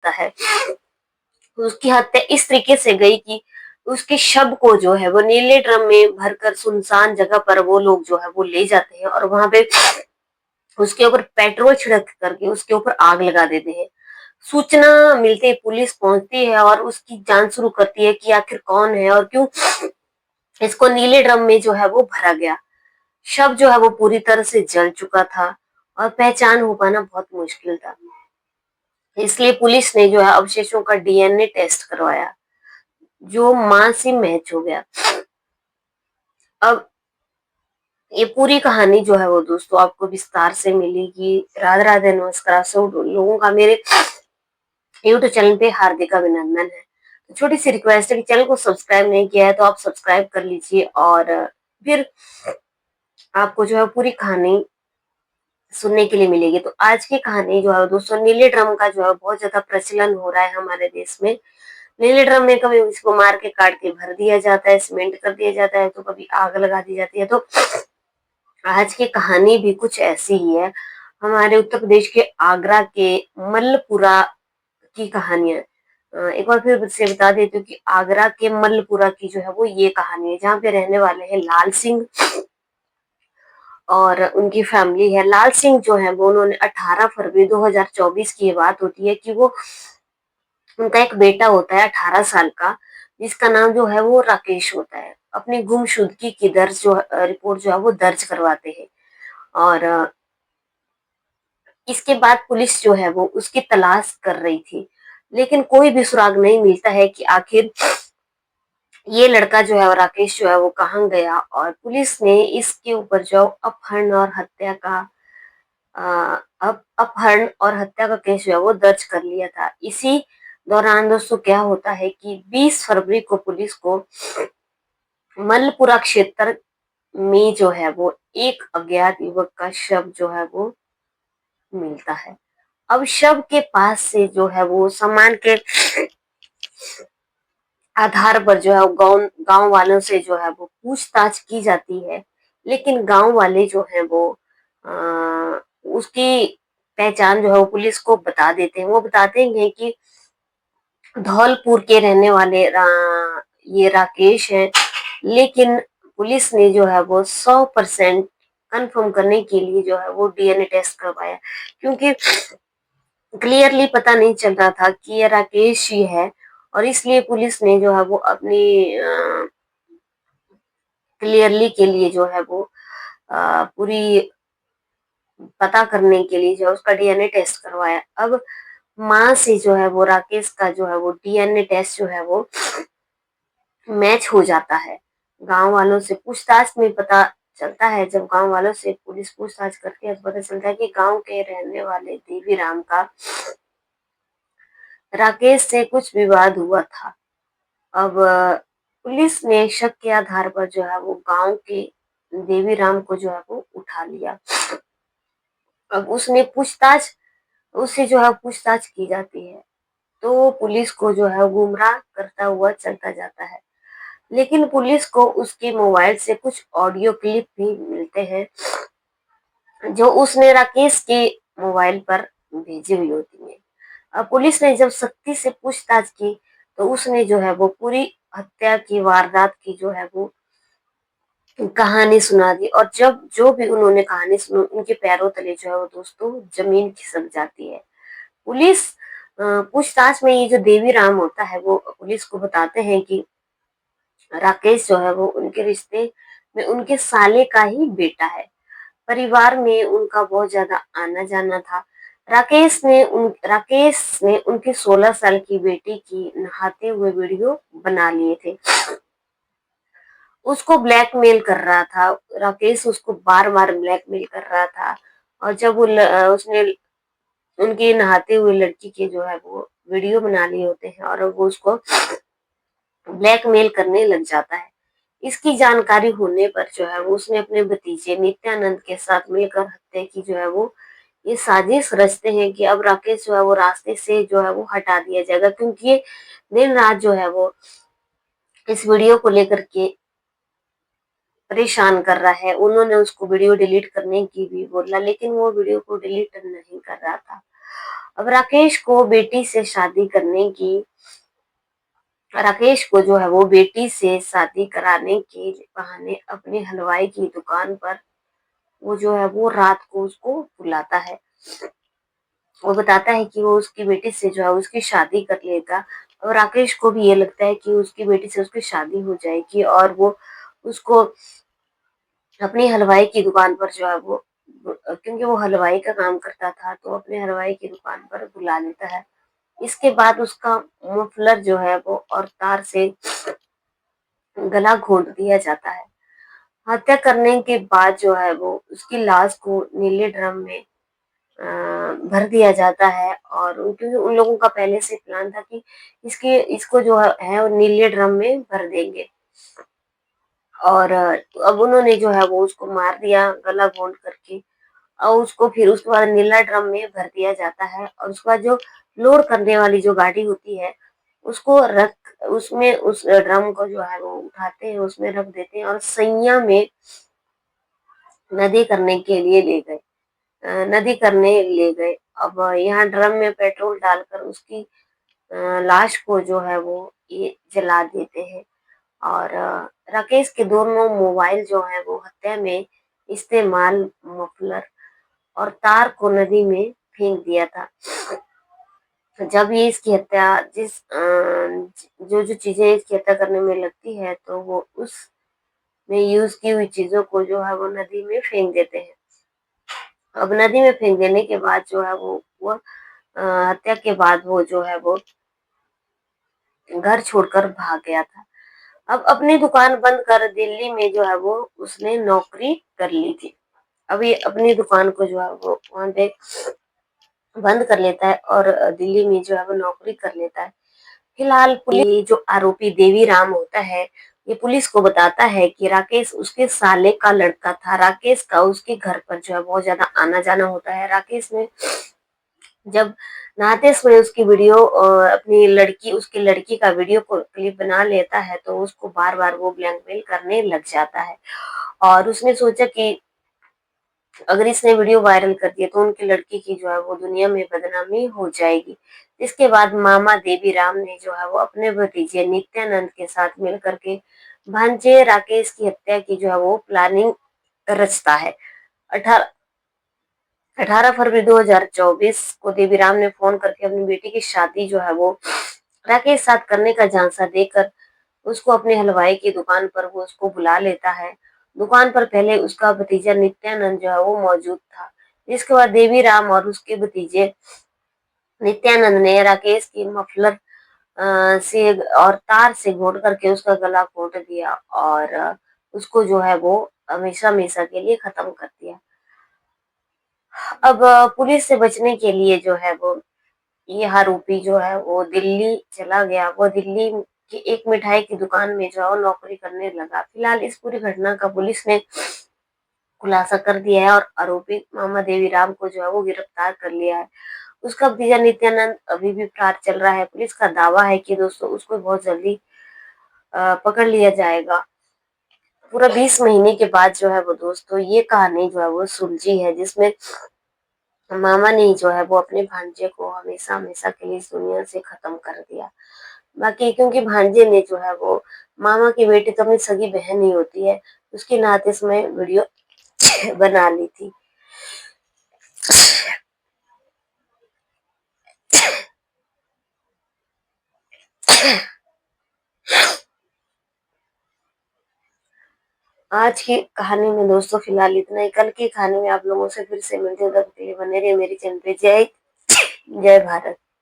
होता है। उसकी हत्या इस तरीके से गई कि उसके शव को जो है वो नीले ड्रम में भरकर सुनसान जगह पर वो लोग जो है वो ले जाते हैं और वहां पे उसके ऊपर पेट्रोल छिड़क करके उसके ऊपर आग लगा देते हैं। सूचना मिलते ही पुलिस पहुंचती है और उसकी जांच शुरू करती है कि आखिर कौन है और क्यों इसको नीले ड्रम में जो है वो भरा गया। शव जो है वो पूरी तरह से जल चुका था और पहचान हो पाना बहुत मुश्किल था। इसलिए पुलिस ने जो है अवशेषों का डीएनए टेस्ट करवाया, जो मां से मैच हो गया। अब ये पूरी कहानी जो है वो दोस्तों आपको विस्तार से मिलेगी। राधे राधे, नमस्कार। सब लोगों का मेरे यूट्यूब चैनल पे हार्दिक अभिनंदन है। तो छोटी सी रिक्वेस्ट है कि चैनल को सब्सक्राइब नहीं किया है तो आप सब्सक्राइब कर लीजिए और फिर आपको जो है पूरी कहानी सुनने के लिए मिलेगी। तो आज की कहानी जो है दोस्तों, नीले ड्रम का जो है बहुत ज्यादा प्रचलन हो रहा है हमारे देश में। नीले ड्रम में कभी इसको मार के काट के भर दिया जाता है, सीमेंट कर दिया जाता है, तो कभी आग लगा दी जाती है। तो आज की कहानी भी कुछ ऐसी ही है। हमारे उत्तर प्रदेश के आगरा के मल्लपुरा की कहानियां। एक बार फिर से बता देती हूँ कि आगरा के मल्लपुरा की जो है वो ये कहानी है, जहाँ पे रहने वाले हैं लाल सिंह और उनकी फैमिली है। लाल सिंह जो है वो उन्होंने 18 फरवरी 2024 की ये बात होती है कि वो उनका एक बेटा होता है 18 साल का, जिसका नाम जो है वो राकेश होता है। अपनी गुमशुदगी की दर्ज जो रिपोर्ट जो है वो दर्ज करवाते हैं और इसके बाद पुलिस जो है वो उसकी तलाश कर रही थी, लेकिन कोई भी सुराग नहीं मिलता है कि आखिर ये लड़का जो है राकेश जो है वो कहाँ गया। और पुलिस ने इसके ऊपर जो अपहरण और हत्या का अपहरण और हत्या का केस जो है वो दर्ज कर लिया था। इसी दौरान दोस्तों क्या होता है कि 20 फरवरी को पुलिस को मलपुरा क्षेत्र में जो है वो एक अज्ञात युवक का शव जो है वो मिलता है। अब शव के पास से जो है वो सामान के आधार पर जो है गांव गांव वालों से जो है वो पूछताछ की जाती है, लेकिन गांव वाले जो है वो उसकी पहचान जो है वो पुलिस को बता देते हैं। वो बताते हैं कि धौलपुर के रहने वाले ये राकेश हैं, लेकिन पुलिस ने जो है वो 100% कंफर्म करने के लिए जो है वो डीएनए टेस्ट करवाया, क्योंकि क्लियरली पता नहीं चल रहा था कि ये राकेश ही है। और इसलिए पुलिस ने जो है वो अपनी क्लियरली के लिए जो है वो पूरी पता करने के लिए जो है उसका डीएनए टेस्ट करवाया। अब माँ से जो है वो राकेश का जो है वो डीएनए टेस्ट जो है वो मैच हो जाता है। गांव वालों से पूछताछ में पता चलता है, जब गांव वालों से पुलिस पूछताछ करती है तो पता चलता है कि गांव के रहने वाले देवीराम का राकेश से कुछ विवाद हुआ था। अब पुलिस ने शक के आधार पर जो है वो गांव के देवीराम को जो है वो उठा लिया। अब उससे जो है पूछताछ की जाती है, तो पुलिस को जो है गुमराह करता हुआ चलता जाता है। लेकिन पुलिस को उसके मोबाइल से कुछ ऑडियो क्लिप भी मिलते हैं, जो उसने राकेश के मोबाइल पर भेजी हुई होती है। अब पुलिस ने जब सख्ती से पूछताछ की तो उसने जो है वो पूरी हत्या की वारदात की जो है वो कहानी सुना दी। और जब जो भी उन्होंने कहानी सुनी उनके पैरों तले जो है वो दोस्तों जमीन खिसक जाती है। पुलिस पूछताछ में ये जो देवी राम होता है वो पुलिस को बताते हैं कि राकेश जो है वो उनके रिश्ते में उनके साले का ही बेटा है। परिवार में उनका बहुत ज्यादा आना जाना था। राकेश ने उनकी 16 साल की बेटी की नहाते हुए वीडियो बना लिए थे। उसको ब्लैकमेल कर रहा था, राकेश उसको बार बार ब्लैकमेल कर रहा था। और जब उसने उनकी नहाते हुए लड़की के जो है वो वीडियो बना लिए होते हैं और वो उसको ब्लैकमेल करने लग जाता है। इसकी जानकारी होने पर जो है वो उसने अपने भतीजे नित्यानंद के साथ मिलकर हत्या की जो है वो ये साजिश रचते हैं कि अब राकेश जो है वो रास्ते से जो है वो हटा दिया जाएगा, क्योंकि ये दिन रात जो है वो इस वीडियो को लेकर के परेशान कर रहा है। उन्होंने उसको वीडियो डिलीट करने की भी बोला, लेकिन वो वीडियो को डिलीट नहीं कर रहा था। अब राकेश को जो है वो बेटी से शादी कराने के बहाने अपने हलवाई की दुकान पर वो जो है वो रात को उसको बुलाता है। वो बताता है कि वो उसकी बेटी से जो है उसकी शादी कर लेगा, और राकेश को भी ये लगता है कि उसकी बेटी से उसकी शादी हो जाएगी, और वो उसको अपनी हलवाई की दुकान पर जो है वो, क्योंकि वो हलवाई का काम करता था, तो अपने हलवाई की दुकान पर बुला लेता है। इसके बाद उसका मफलर जो है वो और तार से गला घोंट दिया जाता है। हत्या करने के बाद जो है वो उसकी लाश को नीले ड्रम में भर दिया जाता है, और क्योंकि उन लोगों का पहले से प्लान था कि इसको जो है वो नीले ड्रम में भर देंगे, और अब उन्होंने जो है वो उसको मार दिया गला घोंट करके, और उसको फिर उसके बाद नीला ड्रम में भर दिया जाता है, और उसके बाद जो लोड करने वाली जो गाड़ी होती है उसको रख उसमें उस ड्रम को जो है वो उठाते हैं, उसमें रख देते हैं, और सैया में नदी करने के लिए ले गए नदी करने ले गए। अब यहाँ ड्रम में पेट्रोल डालकर उसकी लाश को जो है वो ये जला देते हैं, और राकेश के दोनों मोबाइल जो है वो हत्या में इस्तेमाल मफलर और तार को नदी में फेंक दिया था। जब ये इसकी हत्या जिस जो जो चीजें इसकी हत्या करने में लगती है, तो वो उसमें यूज की हुई चीजों को जो है वो नदी में फेंक देते हैं। अब नदी में फेंक देने के बाद जो है वो हत्या के बाद वो जो है वो घर छोड़कर भाग गया था। अब अपनी दुकान बंद कर दिल्ली में जो है वो उसने नौकरी कर ली थी। अब ये अपनी दुकान को जो है वो वहां पे बंद कर लेता है, और दिल्ली में जो है वो नौकरी कर लेता है। फिलहाल पुलिस जो आरोपी देवी राम होता है, ये पुलिस को बताता है कि राकेश उसके साले का लड़का था। राकेश का उसके घर पर जो है बहुत ज्यादा आना जाना होता है। राकेश ने जब नहाते समय उसकी वीडियो अपनी लड़की उसकी लड़की का वीडियो को क्लिप बना लेता है, तो उसको बार बार वो ब्लैकमेल करने लग जाता है, और उसने सोचा कि अगर इसने वीडियो वायरल कर दिया तो उनकी लड़की की जो है वो दुनिया में बदनामी हो जाएगी। इसके बाद मामा देवी राम ने जो है वो अपने भतीजे नित्यानंद के साथ मिल करके भांजे राकेश की हत्या की जो है वो प्लानिंग रचता है। 18 फरवरी 2024 को देवीराम ने फोन करके अपनी बेटी की शादी जो है वो राकेश साथ करने का झांसा देकर उसको अपने हलवाई की दुकान पर वो उसको बुला लेता है। दुकान पर पहले उसका भतीजा नित्यानंद जो है वो मौजूद था। इसके बाद देवीराम और उसके भतीजे नित्यानंद ने राकेश की मफलर से और तार से घोट करके उसका गला घोट दिया, और उसको जो है वो हमेशा हमेशा के लिए खत्म कर दिया। अब पुलिस से बचने के लिए जो है वो ये आरोपी जो है वो दिल्ली चला गया। वो दिल्ली की एक मिठाई की दुकान में जो है वो नौकरी करने लगा। फिलहाल इस पूरी घटना का पुलिस ने खुलासा कर दिया है, और आरोपी मामा देवीराम को जो है वो गिरफ्तार कर लिया है। उसका भतीजा नित्यानंद अभी भी फरार चल रहा है। पुलिस का दावा है कि दोस्तों उसको बहुत जल्दी पकड़ लिया जाएगा। पूरा 20 महीने के बाद जो है वो दोस्तों ये कहानी जो है वो सुलझी है, जिसमें मामा ने जो है वो अपने भांजे को हमेशा हमेशा के लिए इस दुनिया से खत्म कर दिया। बाकी क्योंकि भांजे ने जो है वो मामा की बेटी तो अपनी सगी बहन ही होती है, उसके नाते इसमें वीडियो बना ली थी। आज की कहानी में दोस्तों फिलहाल इतना ही। कल की कहानी में आप लोगों से फिर से मिलते हैं, तब तक के लिए बने रहिए मेरी चैनल पे। जय जय भारत।